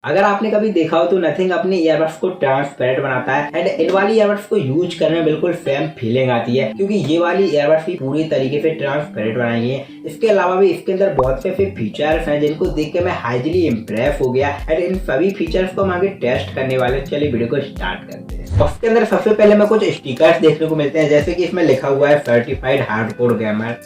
अगर आपने कभी देखा हो तो नथिंग अपने ईयरबड्स को ट्रांसपेरेंट बनाता है एंड इन वाली ईयरबड्स को यूज करने में बिल्कुल सेम फीलिंग आती है क्योंकि ये वाली ईयरबड्स भी पूरी तरीके से ट्रांसपेरेंट बनाई गई है। इसके अलावा भी इसके अंदर बहुत से फीचर्स हैं जिनको देख के मैं हाईली इम्प्रेस हो गया एंड इन सभी फीचर्स को हम आगे टेस्ट करने वाले। चलिए वीडियो को स्टार्ट करते हैं। उसके अंदर सबसे पहले मैं कुछ स्टिकर्स देखने को मिलते हैं, जैसे कि इसमें लिखा हुआ है सर्टिफाइड हार्डकोर गेमर।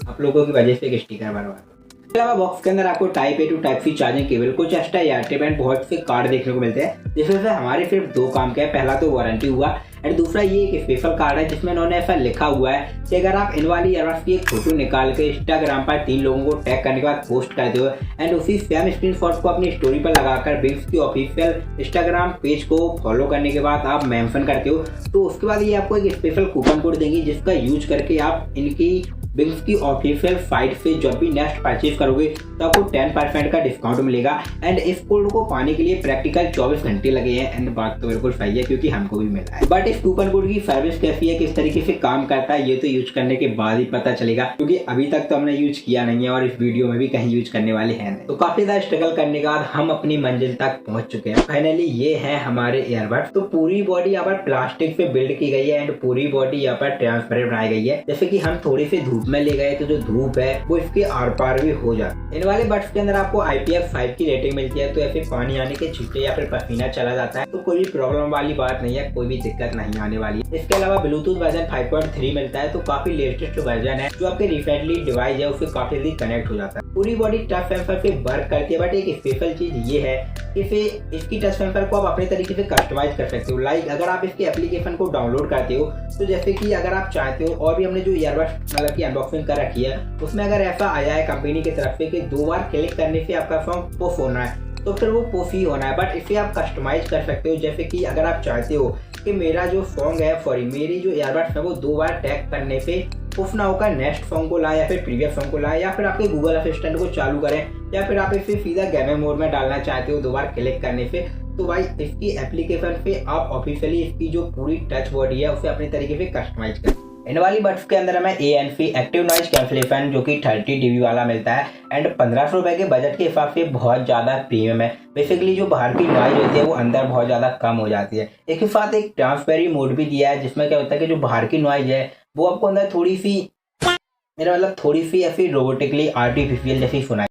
आप लोगों की वजह से एक स्टिकर बनवा। इसके अलावा बॉक्स के अंदर आपको type A to type C charging cable, कुछ एक्स्ट्रा एयरटेप एंड बहुत से कार्ड देखने को मिलते हैं जिसमें से हमारे सिर्फ दो काम के हैं। पहला तो वारंटी हुआ एंड दूसरा ये एक स्पेशल कार्ड है जिसमें इन्होंने ऐसा लिखा हुआ है कि अगर आप इन वाली ईयरबड्स की एक फोटो निकाल के इंस्टाग्राम पर 3 लोगों को टैग करने के बाद पोस्ट करते हो एंड उसी सेम स्क्रीनशॉट को अपनी स्टोरी पर लगाकर बिंग्स की ऑफिशियल इंस्टाग्राम पेज को फॉलो करने के बाद आप मेंशन करते हो तो उसके बाद ये आपको एक स्पेशल कूपन कोड देंगे जिसका यूज करके आप इनकी बिंग्स की ऑफिशियल साइट से जब भी नेक्स्ट परचेज करोगे तो आपको 10% का डिस्काउंट मिलेगा एंड इस कोड को पाने के लिए प्रैक्टिकल 24 घंटे लगे हैं एंड बात तो बिल्कुल सही है क्योंकि हमको भी मिला है। बट इस कूपन कोड की सर्विस कैसी है, किस तरीके से काम करता है, ये तो यूज करने के बाद ही पता चलेगा क्योंकि अभी तक तो हमने यूज किया नहीं है और इस वीडियो में भी कहीं यूज करने वाले हैं नहीं। तो काफी ज्यादा स्ट्रगल करने के बाद हम अपनी मंजिल तक पहुंच चुके हैं। फाइनली ये है हमारे ईयरबड्स। तो पूरी बॉडी यहाँ पर प्लास्टिक से बिल्ड की गई है एंड पूरी बॉडी यहाँ पर ट्रांसपेरेंट बनाई गई है। जैसे कि हम थोड़ी सी धूप में ले गए तो जो धूप है वो इसके आर पार भी हो जाती है। इन वाले बड्स के अंदर आपको IPX5 की रेटिंग मिलती है, तो ऐसे पानी आने के छींटे या फिर पसीना चला जाता है तो कोई भी प्रॉब्लम वाली बात नहीं है, कोई भी दिक्कत नहीं आने वाली है। इसके अलावा ब्लूटूथ वर्जन 5.3 मिलता है, तो काफी लेटेस्ट वर्जन है जो आपके रिसेंटली डिवाइस है उससे काफी जल्दी कनेक्ट हो जाता है। पूरी बॉडी टच सेंसर से वर्क करती है, बट एक स्पेशल चीज ये है कि इसकी टच सेंसर को आप अपने तरीके से कस्टमाइज कर सकते हो। लाइक अगर आप इसके एप्लीकेशन को डाउनलोड करते हो तो जैसे कि अगर आप चाहते हो, और भी हमने जो ईयरबड्स मतलब की अनबॉक्सिंग कर रखी है उसमें अगर ऐसा आया है कंपनी की तरफ से कि 2 बार क्लिक करने से आपका सॉन्ग पुश होना है तो फिर वो पुश ही होना है, बट इसे आप कस्टमाइज कर सकते हो। जैसे कि अगर आप चाहते हो कि मेरा जो सॉन्ग है मेरी जो ईयरबड्स है वो 2 बार टैग करने से पुश ना होकर नेक्स्ट सॉन्ग को लाए या फिर प्रीवियस सॉन्ग को लाए या फिर आपके गूगल असिस्टेंट को चालू करें या फिर आप इसे सीधा गेमिंग मोड में डालना चाहते हो 2 बार क्लिक करने से, तो भाई इसकी एप्लीकेशन पे आप ऑफिशियली इसकी जो पूरी टच बॉडी है उसे अपने तरीके से कस्टमाइज करें। इन वाली बड्स के अंदर हमें ANC एक्टिव नॉइज कैंसलेशन जो कि 30 dB वाला मिलता है एंड 1500 रुपए के बजट के हिसाब से बहुत ज़्यादा प्रीमियम है। बेसिकली जो बाहर की नॉइज होती है वो अंदर बहुत ज़्यादा कम हो जाती है। एक ही साथ एक ट्रांसपेरेंट मोड भी दिया है जिसमें क्या होता है कि जो बाहर की नॉइज है वो आपको अंदर थोड़ी सी मेरा मतलब थोड़ी सी ऐसी रोबोटिकली आर्टिफिशियल जैसी सुनाई।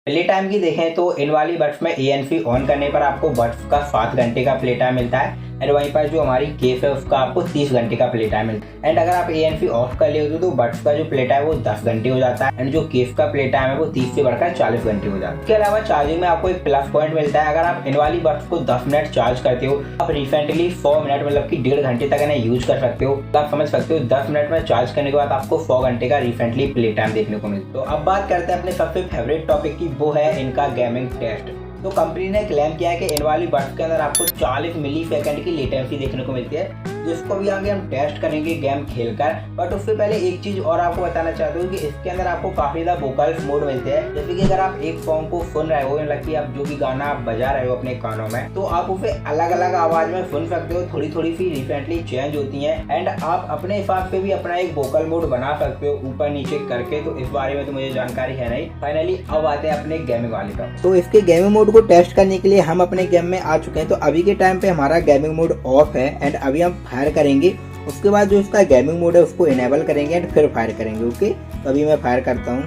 प्ले टाइम की देखें तो इन वाली बड्स में ANC ऑन करने पर आपको बड्स का 7 घंटे का प्ले टाइम मिलता है एंड वहीं पर जो हमारी केस है उसका आपको 30 घंटे का प्ले टाइम मिलता है। एंड अगर आप ANC ऑफ कर ले तो बड्स का जो प्ले टाइम वो 10 घंटे हो जाता है एंड जो केस का प्ले टाइम है वो 30 से बढ़कर 40 घंटे हो जाता है। इसके अलावा चार्जिंग में आपको एक प्लस पॉइंट मिलता है। अगर आप इन वाली बड्स को 10 मिनट चार्ज करते हो आप रिसेंटली 100 मिनट मतलब कि 1.5 घंटे तक इन्हें यूज कर सकते हो। तो आप समझ सकते हो 10 मिनट में चार्ज करने के बाद आपको 100 घंटे का रिसेंटली प्ले टाइम देखने को मिलता है। तो अब बात करते हैं अपने सबसे फेवरेट टॉपिक की, वो है इनका गेमिंग टेस्ट। तो कंपनी ने क्लेम किया है कि इन वाली बड्स के अंदर आपको 40 मिलीसेकंड की लेटेंसी देखने को मिलती है, जिसको भी आगे हम टेस्ट करेंगे गेम खेलकर। बट उससे पहले एक चीज और आपको बताना चाहता हूँ कि इसके अंदर आपको काफी ज्यादा वोकल्स मोड मिलते हैं। जैसे कि अगर आप एक सॉन्ग को सुन रहे हो मतलब कि आप जो भी गाना आप बजा रहे हो अपने कानों में, तो आप उसे अलग अलग आवाज में सुन सकते हो। थोड़ी थोड़ी सी रिसेंटली चेंज होती है एंड आप अपने हिसाब से भी अपना एक वोकल मोड बना सकते हो ऊपर नीचे करके। तो इस बारे में तो मुझे जानकारी है नहीं। फाइनली अब आते हैं अपने गेमिंग वाले का। तो इसके गेमिंग मोड को टेस्ट करने के लिए हम अपने गेम में आ चुके हैं। तो अभी के टाइम पे हमारा गेमिंग मोड ऑफ है एंड अभी हम फायर करेंगे। उसके बाद जो इसका गेमिंग मोड है उसको इनेबल करेंगे एंड फिर फायर करेंगे। ओके, तो अभी मैं फायर करता हूँ।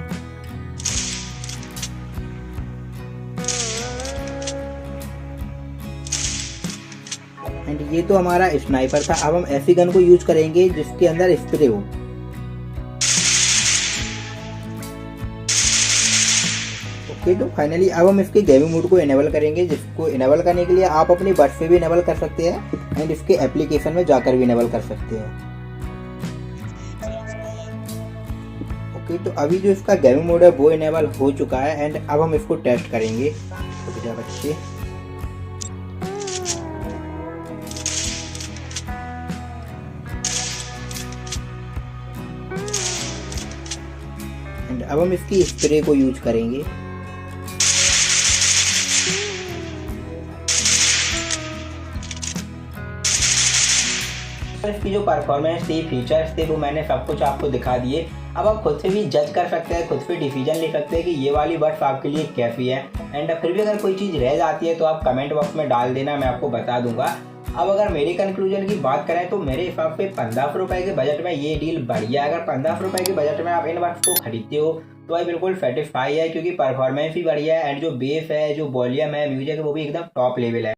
एंड ये तो हमारा स्नाइपर था। अब हम ऐसी गन को यूज करेंगे जिसके अंदर स्प्रे हो। ओके, तो फाइनली अब हम इसके गेमिंग मोड को इनेबल करेंगे, जिसको इनेबल करने के लिए आप अपनी बड्स पे भी इनेबल कर सकते हैं एंड इसके एप्लीकेशन में जाकर भी इनेबल कर सकते हैं। ओके, तो अभी जो इसका गेमिंग मोड है वो इनेबल हो चुका है एंड अब हम इसको टेस्ट करेंगे। तो बच्चे एंड अब हम इसकी स्प्रे को यूज करेंगे। तो इसकी जो परफॉर्मेंस थी, फीचर्स थे, वो मैंने सब कुछ आपको दिखा दिए। अब आप खुद से भी जज कर सकते हैं, खुद से डिसीजन ले सकते हैं कि ये वाली बड्स आपके लिए कैसी है। एंड फिर भी अगर कोई चीज़ रह जाती है तो आप कमेंट बॉक्स में डाल देना, मैं आपको बता दूंगा। अब अगर मेरी कंक्लूजन की बात करें तो मेरे हिसाब से 1500 के बजट में ये डील बढ़िया है। अगर 1500 के बजट में आप इन बड्स को खरीदते हो तो भाई बिल्कुल सेटिस्फाई है, क्योंकि परफॉर्मेंस भी बढ़िया है एंड जो बेस है, जो वॉल्यूम है, म्यूजिक है, वो भी एकदम टॉप लेवल है।